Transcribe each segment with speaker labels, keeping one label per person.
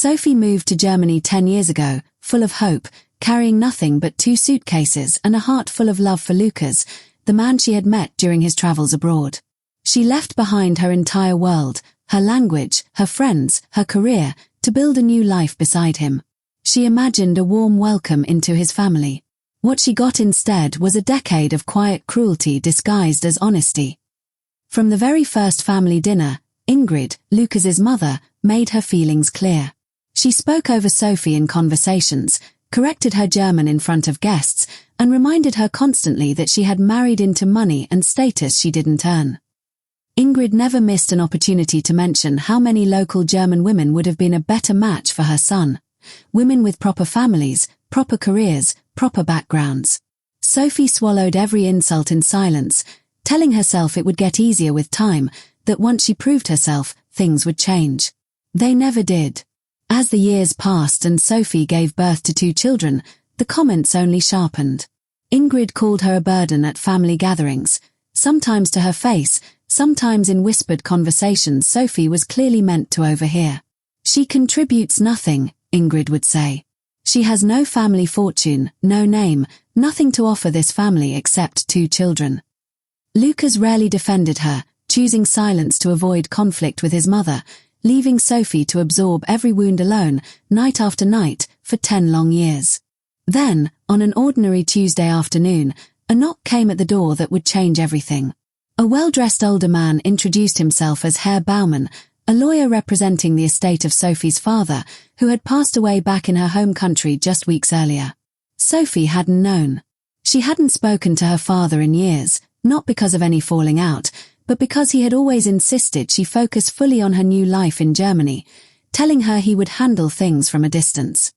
Speaker 1: Sophie moved to Germany 10 years ago, full of hope, carrying nothing but 2 suitcases and a heart full of love for Lucas, the man she had met during his travels abroad. She left behind her entire world, her language, her friends, her career, to build a new life beside him. She imagined a warm welcome into his family. What she got instead was a decade of quiet cruelty disguised as honesty. From the very first family dinner, Ingrid, Lucas's mother, made her feelings clear. She spoke over Sophie in conversations, corrected her German in front of guests, and reminded her constantly that she had married into money and status she didn't earn. Ingrid never missed an opportunity to mention how many local German women would have been a better match for her son. Women with proper families, proper careers, proper backgrounds. Sophie swallowed every insult in silence, telling herself it would get easier with time, that once she proved herself, things would change. They never did. As the years passed and Sophie gave birth to 2 children, the comments only sharpened. Ingrid called her a burden at family gatherings, sometimes to her face, sometimes in whispered conversations Sophie was clearly meant to overhear. She contributes nothing, Ingrid would say. She has no family fortune, no name, nothing to offer this family except 2 children. Lucas rarely defended her, choosing silence to avoid conflict with his mother, leaving Sophie to absorb every wound alone, night after night, for 10 long years. Then, on an ordinary Tuesday afternoon, a knock came at the door that would change everything. A well-dressed older man introduced himself as Herr Baumann, a lawyer representing the estate of Sophie's father, who had passed away back in her home country just weeks earlier. Sophie hadn't known. She hadn't spoken to her father in years, not because of any falling out, but because he had always insisted she focus fully on her new life in Germany, telling her he would handle things from a distance.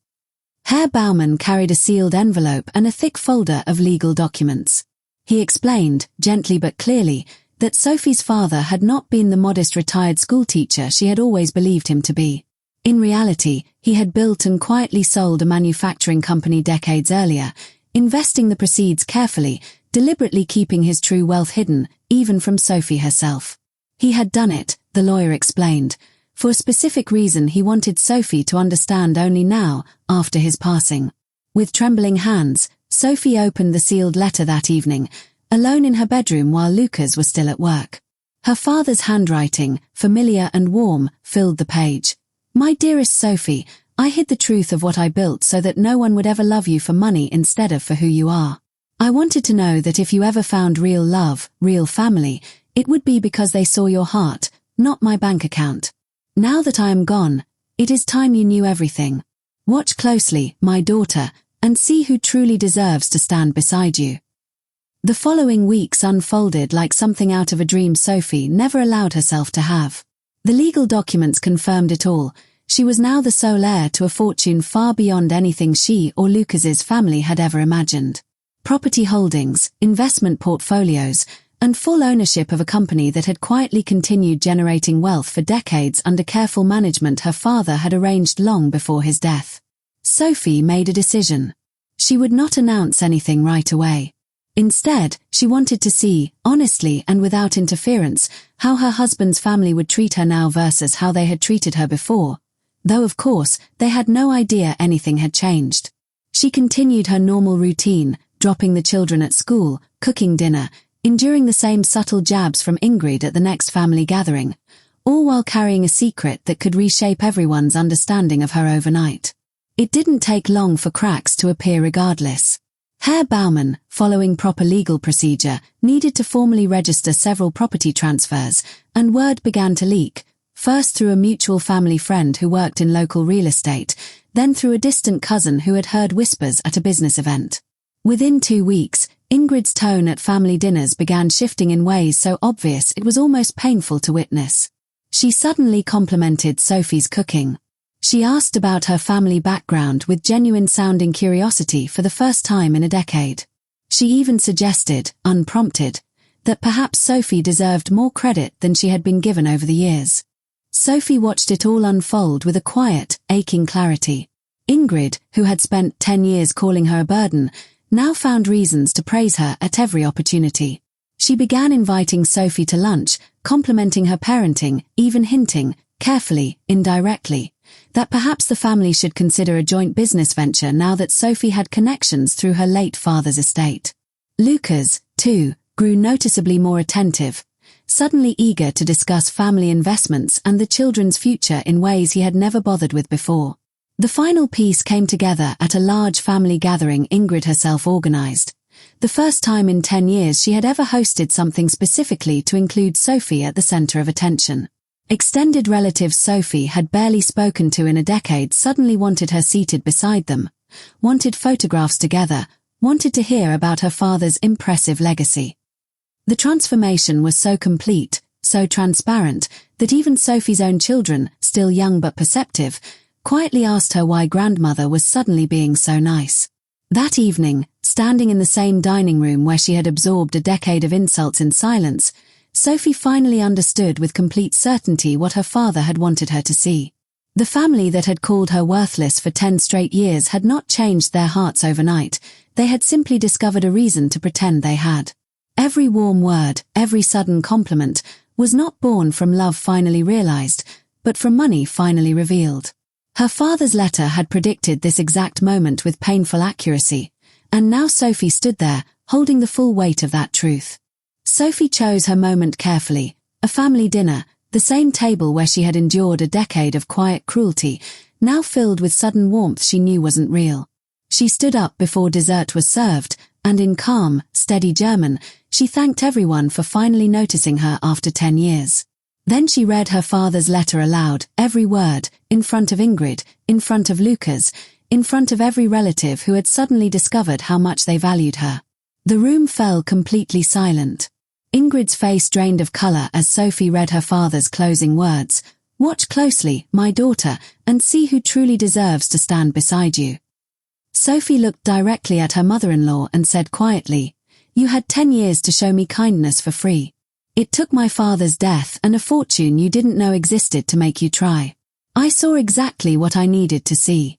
Speaker 1: Herr Baumann carried a sealed envelope and a thick folder of legal documents. He explained, gently but clearly, that Sophie's father had not been the modest retired schoolteacher she had always believed him to be. In reality, he had built and quietly sold a manufacturing company decades earlier, investing the proceeds carefully, deliberately keeping his true wealth hidden, even from Sophie herself. He had done it, the lawyer explained, for a specific reason he wanted Sophie to understand only now, after his passing. With trembling hands, Sophie opened the sealed letter that evening, alone in her bedroom while Lucas was still at work. Her father's handwriting, familiar and warm, filled the page. "My dearest Sophie, I hid the truth of what I built so that no one would ever love you for money instead of for who you are. I wanted to know that if you ever found real love, real family, it would be because they saw your heart, not my bank account. Now that I am gone, it is time you knew everything. Watch closely, my daughter, and see who truly deserves to stand beside you." The following weeks unfolded like something out of a dream Sophie never allowed herself to have. The legal documents confirmed it all. She was now the sole heir to a fortune far beyond anything she or Lucas's family had ever imagined. Property holdings, investment portfolios, and full ownership of a company that had quietly continued generating wealth for decades under careful management her father had arranged long before his death. Sophie made a decision. She would not announce anything right away. Instead, she wanted to see, honestly and without interference, how her husband's family would treat her now versus how they had treated her before, though of course, they had no idea anything had changed. She continued her normal routine, dropping the children at school, cooking dinner, enduring the same subtle jabs from Ingrid at the next family gathering, all while carrying a secret that could reshape everyone's understanding of her overnight. It didn't take long for cracks to appear regardless. Herr Baumann, following proper legal procedure, needed to formally register several property transfers, and word began to leak, first through a mutual family friend who worked in local real estate, then through a distant cousin who had heard whispers at a business event. Within 2 weeks, Ingrid's tone at family dinners began shifting in ways so obvious it was almost painful to witness. She suddenly complimented Sophie's cooking. She asked about her family background with genuine-sounding curiosity for the first time in a decade. She even suggested, unprompted, that perhaps Sophie deserved more credit than she had been given over the years. Sophie watched it all unfold with a quiet, aching clarity. Ingrid, who had spent 10 years calling her a burden, now found reasons to praise her at every opportunity. She began inviting Sophie to lunch, complimenting her parenting, even hinting, carefully, indirectly, that perhaps the family should consider a joint business venture now that Sophie had connections through her late father's estate. Lucas, too, grew noticeably more attentive, suddenly eager to discuss family investments and the children's future in ways he had never bothered with before. The final piece came together at a large family gathering Ingrid herself organized. The first time in 10 years she had ever hosted something specifically to include Sophie at the center of attention. Extended relatives Sophie had barely spoken to in a decade suddenly wanted her seated beside them, wanted photographs together, wanted to hear about her father's impressive legacy. The transformation was so complete, so transparent, that even Sophie's own children, still young but perceptive, quietly asked her why grandmother was suddenly being so nice. That evening, standing in the same dining room where she had absorbed a decade of insults in silence, Sophie finally understood with complete certainty what her father had wanted her to see. The family that had called her worthless for 10 straight years had not changed their hearts overnight, they had simply discovered a reason to pretend they had. Every warm word, every sudden compliment, was not born from love finally realized, but from money finally revealed. Her father's letter had predicted this exact moment with painful accuracy, and now Sophie stood there, holding the full weight of that truth. Sophie chose her moment carefully, a family dinner, the same table where she had endured a decade of quiet cruelty, now filled with sudden warmth she knew wasn't real. She stood up before dessert was served, and in calm, steady German, she thanked everyone for finally noticing her after 10 years. Then she read her father's letter aloud, every word, in front of Ingrid, in front of Lucas, in front of every relative who had suddenly discovered how much they valued her. The room fell completely silent. Ingrid's face drained of color as Sophie read her father's closing words. "Watch closely, my daughter, and see who truly deserves to stand beside you." Sophie looked directly at her mother-in-law and said quietly, "You had 10 years to show me kindness for free. It took my father's death and a fortune you didn't know existed to make you try. I saw exactly what I needed to see."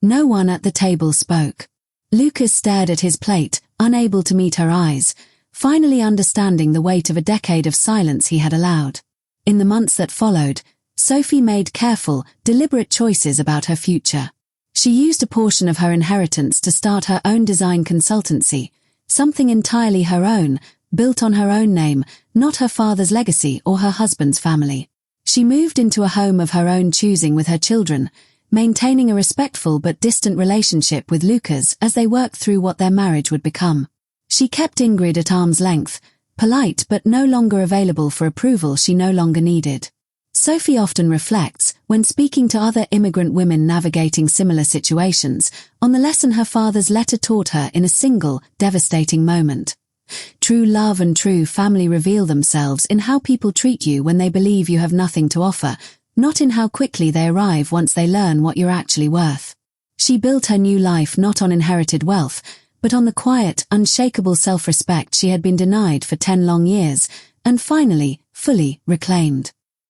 Speaker 1: No one at the table spoke. Lucas stared at his plate, unable to meet her eyes, finally understanding the weight of a decade of silence he had allowed. In the months that followed, Sophie made careful, deliberate choices about her future. She used a portion of her inheritance to start her own design consultancy, something entirely her own, built on her own name, not her father's legacy or her husband's family. She moved into a home of her own choosing with her children, maintaining a respectful but distant relationship with Lucas as they worked through what their marriage would become. She kept Ingrid at arm's length, polite but no longer available for approval she no longer needed. Sophie often reflects, when speaking to other immigrant women navigating similar situations, on the lesson her father's letter taught her in a single, devastating moment. True love and true family reveal themselves in how people treat you when they believe you have nothing to offer, not in how quickly they arrive once they learn what you're actually worth. She built her new life not on inherited wealth, but on the quiet, unshakable self-respect she had been denied for 10 long years, and finally, fully reclaimed.